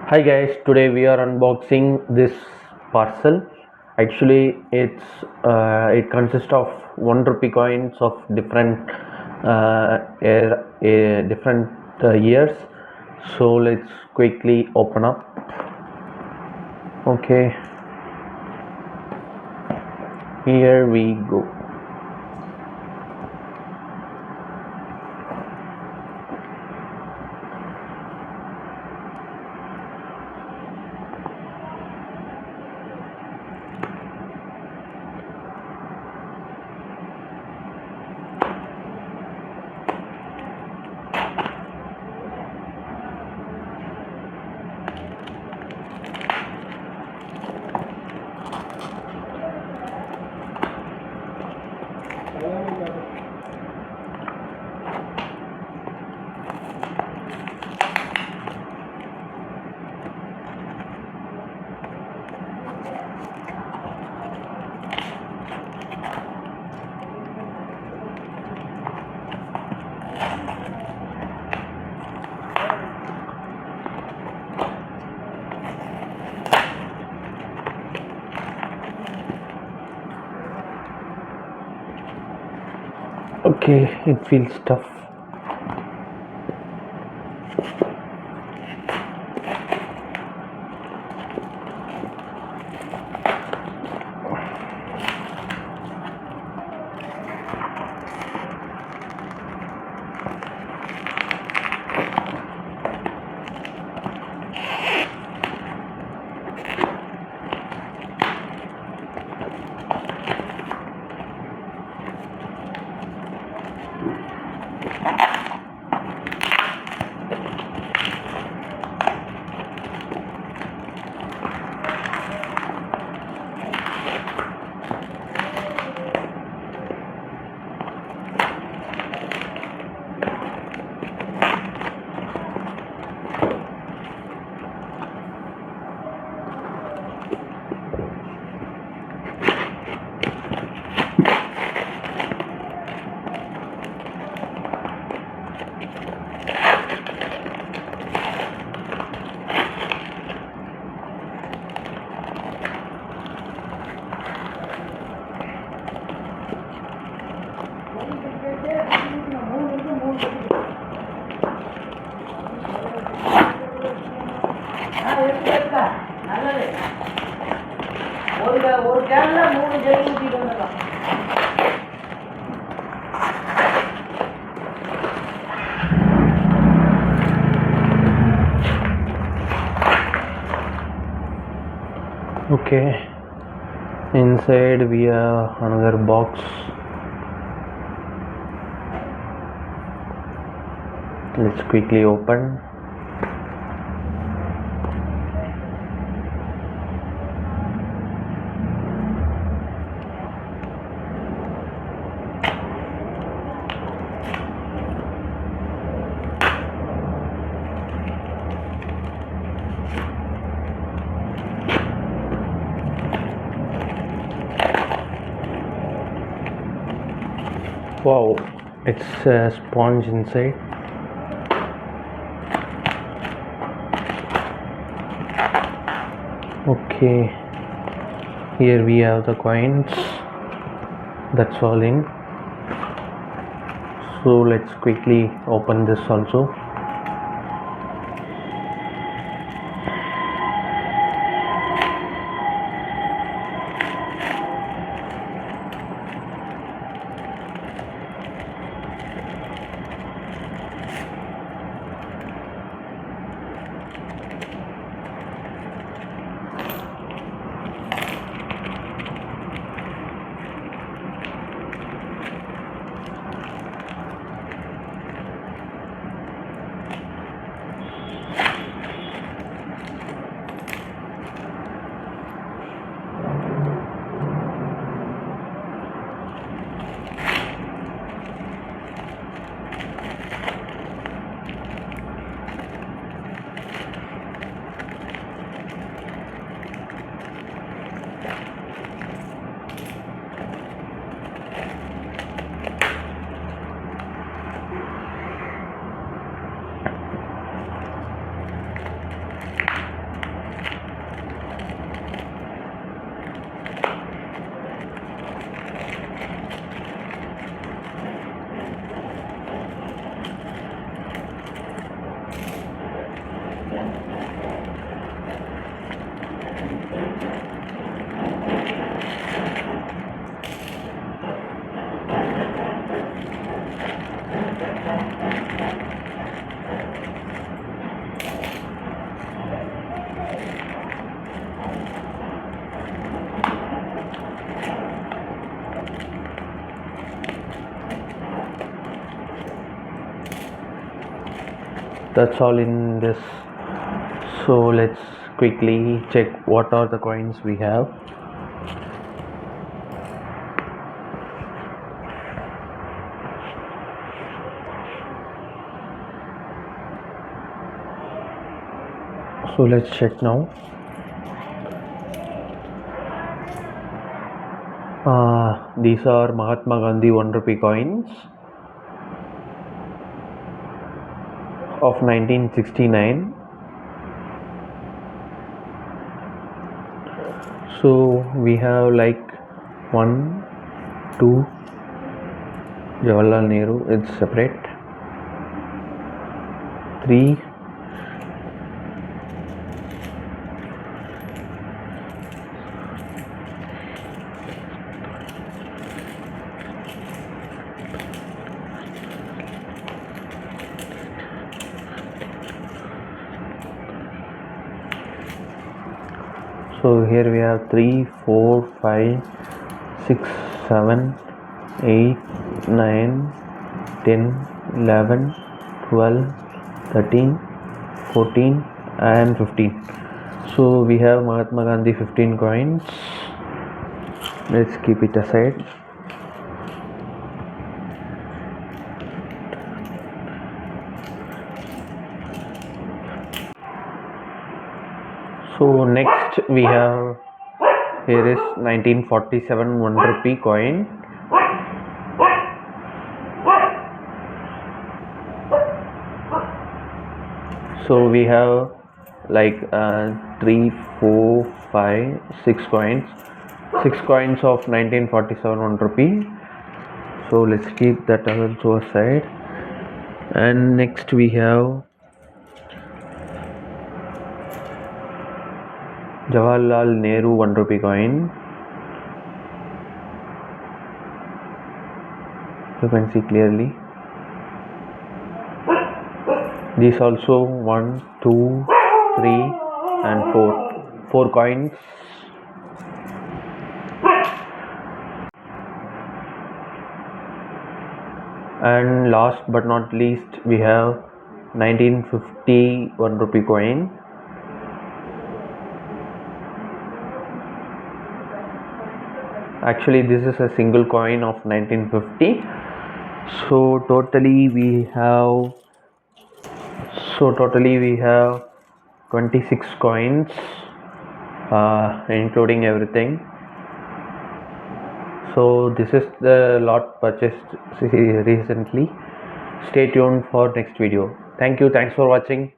Hi guys, today we are unboxing this parcel. Actually, it consists of 1 rupee coins of different years. So let's quickly open up. Okay, here we go. Okay, it feels tough. ஒரு கேன்ல 3 jelly ஊத்திட்டு வந்துடலாம். Okay, inside we have another box. Let's quickly open. Wow, it's a sponge inside. Okay, here we have the coins. That's all in. So let's quickly open this also. That's all in this. So let's quickly check what are the coins we have. So let's check now. These are Mahatma Gandhi 1 rupee coins of 1969. So we have like 1, 2, Jawaharlal Nehru, it's separate. 3, so here we have 3, 4, 5, 6, 7, 8, 9, 10, 11, 12, 13, 14 and 15. So we have Mahatma Gandhi 15 coins. Let's keep it aside. So next we have, here is 1947 1 rupee coin. So we have like 3, 4, 5, 6 coins. 6 coins of 1947 1 rupee. So let's keep that also aside. And next we have Jawaharlal Nehru 1 rupee coin. You can see clearly. These also 1, 2, 3 and 4. 4 coins. And last but not least we have 1950 1 rupee coin. Actually this is a single coin of 1950. So totally we have 26 coins, including everything. So this is the lot purchased recently. Stay tuned for next video. Thank you. Thanks for watching.